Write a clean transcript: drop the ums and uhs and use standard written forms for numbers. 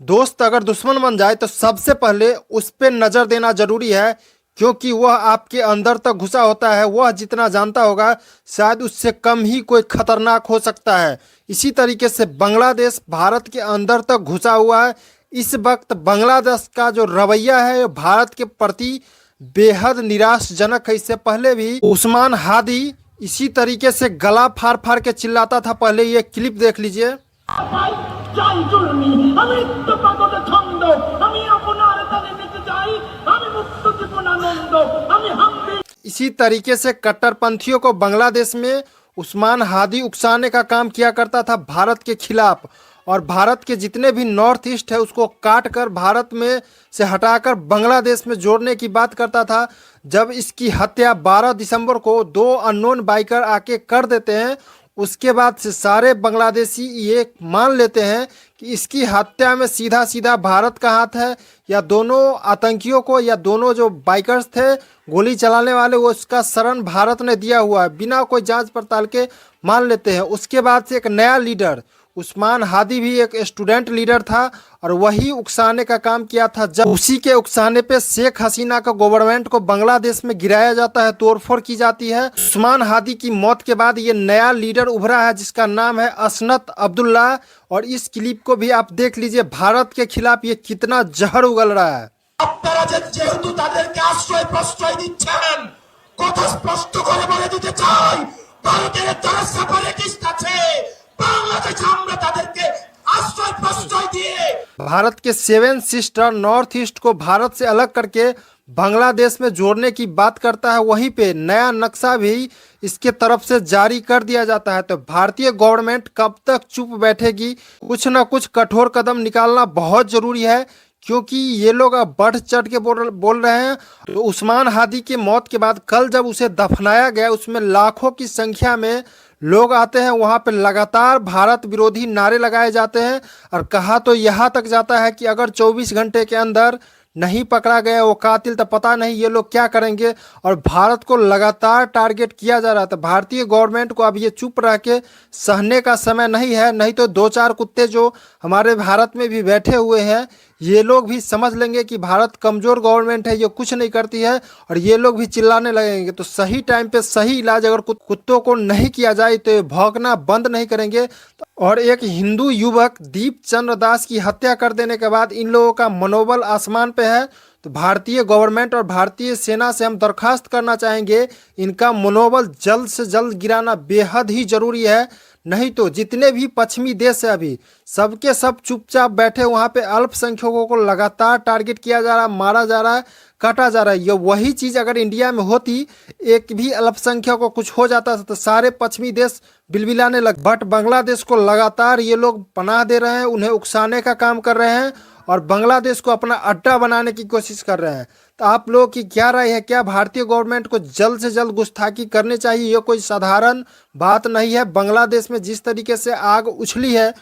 दोस्त अगर दुश्मन बन जाए तो सबसे पहले उस पे नज़र देना जरूरी है, क्योंकि वह आपके अंदर तक घुसा होता है। वह जितना जानता होगा शायद उससे कम ही कोई खतरनाक हो सकता है। इसी तरीके से बांग्लादेश भारत के अंदर तक घुसा हुआ है। इस वक्त बांग्लादेश का जो रवैया है वो भारत के प्रति बेहद निराशजनक है। इससे पहले भी उस्मान हादी इसी तरीके से गला फाड़ फाड़ के चिल्लाता था। पहले ये क्लिप देख लीजिए। চাই চাই জুলমি আমি মৃত্যুপাগলে ছন্দ আমি আপনার তালে নিতে যাই আমি মুক্ত জীবনানন্দ আমি হাম্বি। इसी तरीके से कट्टरपंथियों को बांग्लादेश में उस्मान हादी उकसाने का काम किया करता था भारत के खिलाफ। और भारत के जितने भी नॉर्थ ईस्ट है उसको काट कर भारत में से हटाकर बांग्लादेश में जोड़ने की बात करता था। जब इसकी हत्या 12 दिसंबर को दो अननोन बाइकर आके कर देते हैं, उसके बाद से सारे बांग्लादेशी ये मान लेते हैं कि इसकी हत्या में सीधा सीधा भारत का हाथ है, या दोनों आतंकियों को या दोनों जो बाइकर्स थे गोली चलाने वाले वो उसका शरण भारत ने दिया हुआ है, बिना कोई जांच पड़ताल के मान लेते हैं। उसके बाद से एक नया लीडर उस्मान हादी भी एक स्टूडेंट लीडर था और वही उकसाने का काम किया था। जब उसी के उकसाने पे शेख हसीना का गवर्नमेंट को बांग्लादेश में गिराया जाता है, तोड़फोड़ की जाती है। उस्मान हादी की मौत के बाद ये नया लीडर उभरा है जिसका नाम है असनत अब्दुल्ला। और इस क्लिप को भी आप देख लीजिए, भारत के खिलाफ ये कितना जहर उगल रहा है। আপনারা যেহেতু তাদেরকে আশ্রয় প্রশ্রয় দিচ্ছেন, কথা স্পষ্ট করে বলে দিতে চাই, ভারতের যারা সেপারেটিস্ট আছে বাংলাদেশে আমরা তাদেরকে আশ্রয় প্রশ্রয় দিয়ে भारत के 7 सिस्टर नॉर्थ ईस्ट को भारत से अलग करके बांग्लादेश में जोड़ने की बात करता है। वहीं पे नया नक्शा भी इसके तरफ से जारी कर दिया जाता है। तो भारतीय गवर्नमेंट कब तक चुप बैठेगी? कुछ ना कुछ कठोर कदम निकालना बहुत जरूरी है, क्योंकि ये लोग अब बढ़ चढ़ के बोल रहे हैं। तो उस्मान हादी की मौत के बाद कल जब उसे दफनाया गया, उसमें लाखों की संख्या में लोग आते हैं। वहाँ पे लगातार भारत विरोधी नारे लगाए जाते हैं और कहा तो यहाँ तक जाता है कि अगर 24 घंटे के अंदर नहीं पकड़ा गया वो कातिल तो पता नहीं ये लोग क्या करेंगे। और भारत को लगातार टारगेट किया जा रहा था। भारतीय गवर्नमेंट को अब ये चुप रह के सहने का समय नहीं है, नहीं तो दो चार कुत्ते जो हमारे भारत में भी बैठे हुए हैं ये लोग भी समझ लेंगे कि भारत कमज़ोर गवर्नमेंट है, ये कुछ नहीं करती है, और ये लोग भी चिल्लाने लगेंगे। तो सही टाइम पे सही इलाज अगर कुत्तों को नहीं किया जाए तो ये भौंकना बंद नहीं करेंगे। और एक हिंदू युवक दीप चंद्र दास की हत्या कर देने के बाद इन लोगों का मनोबल आसमान पे है। तो भारतीय गवर्नमेंट और भारतीय सेना से हम दरखास्त करना चाहेंगे, इनका मनोबल जल्द से जल्द गिराना बेहद ही जरूरी है। नहीं तो जितने भी पश्चिमी देश है अभी सबके सब चुपचाप बैठे, वहाँ पे अल्पसंख्यकों को लगातार टारगेट किया जा रहा है, मारा जा रहा है, काटा जा रहा है। ये वही चीज़ अगर इंडिया में होती, एक भी अल्पसंख्यक को कुछ हो जाता था तो सारे पश्चिमी देश बिलबिलाने लग। बट बांग्लादेश को लगातार ये लोग पनाह दे रहे हैं, उन्हें उकसाने का काम कर रहे हैं और बांग्लादेश को अपना अड्डा बनाने की कोशिश कर रहे हैं। तो आप लोगों की क्या राय है? क्या भारतीय गवर्नमेंट को जल्द से जल्द गुस्ताखी करनी चाहिए? ये कोई साधारण बात नहीं है। बांग्लादेश में जिस तरीके से आग उछली है